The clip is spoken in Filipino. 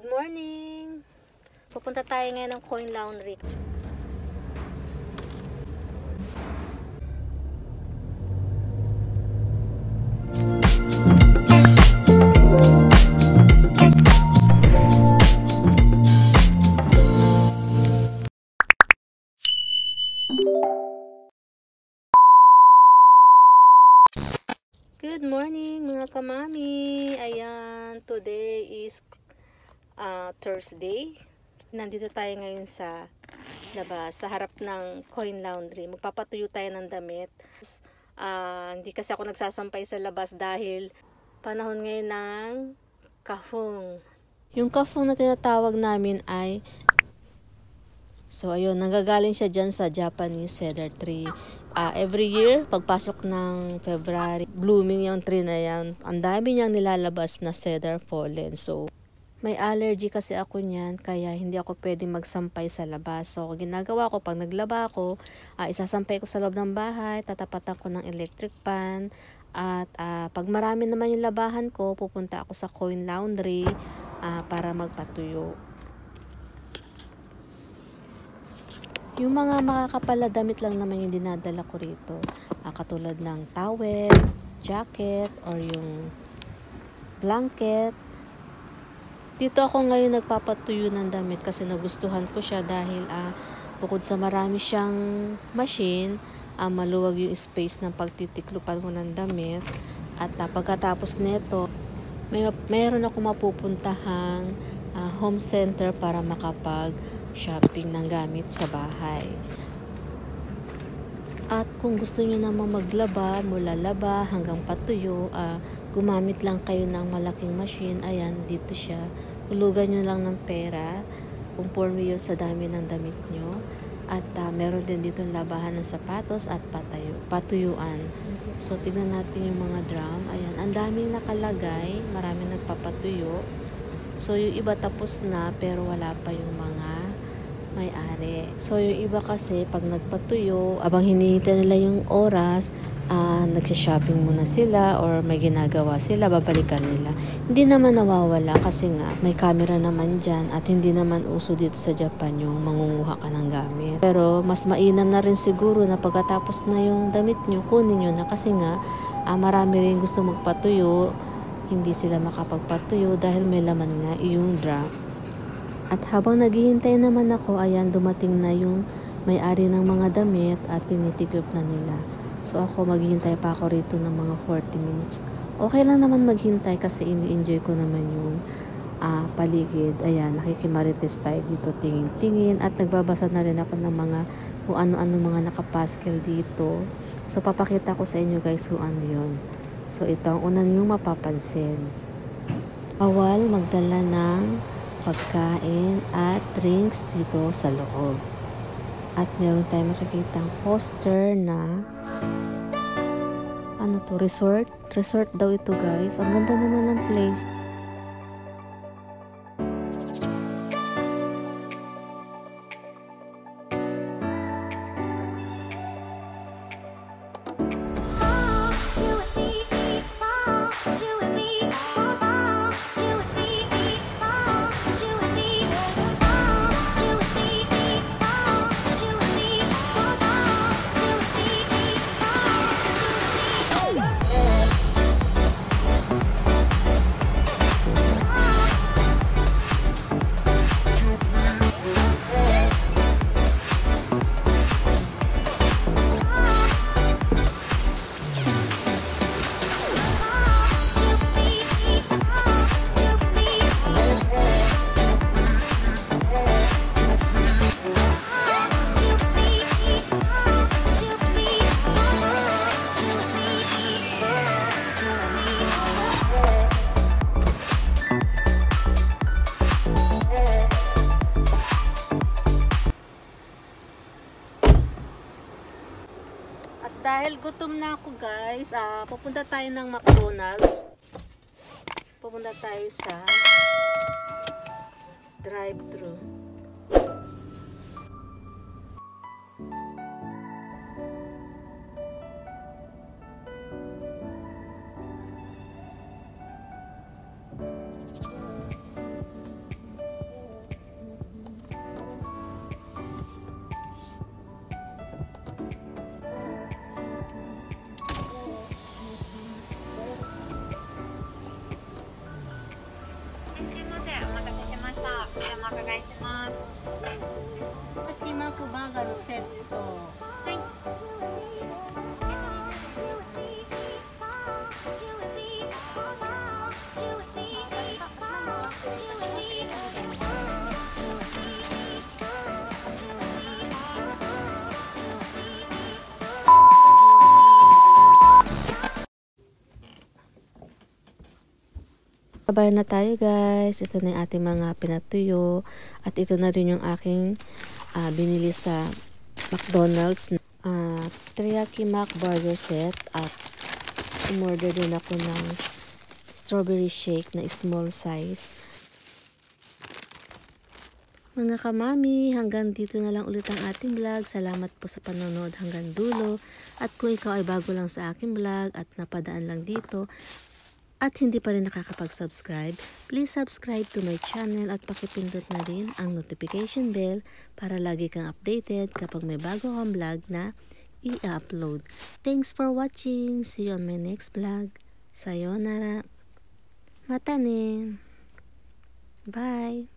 Good morning! Pupunta tayo ngayon ng Coin Laundry. Good morning mga kamami! Ayan, today is Thursday. Nandito tayo ngayon sa labas, sa harap ng Coin Laundry. Magpapatuyo tayo ng damit. Hindi kasi ako nagsasampay sa labas dahil panahon ngayon ng kafung. Yung kafung na tinatawag namin ay ayun, nanggagaling siya dyan sa Japanese cedar tree. Every year, pagpasok ng February, blooming yung tree na yan. Ang dami niyang nilalabas na cedar pollen. So, may allergy kasi ako niyan, kaya hindi ako pwedeng magsampay sa labas. So, ginagawa ko, pag naglaba ako, isasampay ko sa loob ng bahay, tatapatan ko ng electric pan. At pag marami naman yung labahan ko, pupunta ako sa Coin Laundry para magpatuyo. Yung mga makakapal na damit lang naman yung dinadala ko rito. Katulad ng towel, jacket, or yung blanket. Dito ako ngayon nagpapatuyo ng damit kasi nagustuhan ko siya dahil bukod sa marami siyang machine, maluwag yung space ng pagtitiklupan ko ng damit. At pagkatapos nito, mayroon ako mapupuntahang home center para makapag-shopping ng gamit sa bahay. At kung gusto niyo namang maglaba, mula laba hanggang patuyo, gumamit lang kayo ng malaking machine. Ayan, dito siya. Hulugan nyo lang ng pera, conforme yun sa dami ng damit nyo. At meron din dito labahan ng sapatos at patuyuan. So, tignan natin yung mga drum. Ayan, ang daming nakalagay, maraming nagpapatuyo. So, yung iba tapos na, pero wala pa yung mga may-ari. So, yung iba kasi, pag nagpatuyo, abang hinihintay nila yung oras, nagsha-shopping muna sila or may ginagawa sila, babalikan nila. Hindi naman nawawala kasi nga, may camera naman dyan at hindi naman uso dito sa Japan yung mangunguha ka ng gamit. Pero, mas mainam na rin siguro na pagkatapos na yung damit nyo, kunin nyo na kasi nga, marami rin gusto magpatuyo, hindi sila makapagpatuyo dahil may laman nga yung drum. At habang naghihintay naman ako, ayan, dumating na yung may-ari ng mga damit at tinitiklop na nila. So ako, maghihintay pa ako rito ng mga 40 minutes. Okay lang naman maghintay kasi ini-enjoy ko naman yung paligid. Ayan, nakikimarites tayo dito, tingin-tingin. At nagbabasa na rin ako ng mga kung ano-ano mga nakapaskel dito. So papakita ko sa inyo guys kung ano yun. So ito ang una niyong mapapansin. Bawal magdala ng pagkain at drinks dito sa loob. At meron tayong makikitang poster na ano to, resort? Resort daw ito guys. Ang ganda naman ng place. Dahil gutom na ako guys, pupunta tayo ng McDonald's. Pupunta tayo sa drive-thru. magaluset. Oh. Sabay na tayo guys. Ito na yung ating mga pinatuyo. At ito na rin yung aking binili sa McDonald's. Teriyaki Mac Burger Set. At umorder din ako ng strawberry shake na small size. Mga kamami, hanggang dito na lang ulit ang ating vlog. Salamat po sa panonood hanggang dulo. At kung ikaw ay bago lang sa aking vlog at napadaan lang dito, at hindi pa rin nakakapag-subscribe, please subscribe to my channel at pakipindot na rin ang notification bell para lagi kang updated kapag may bago akong vlog na i-upload. Thanks for watching. See you on my next vlog. Sayonara. Mata ne. Bye.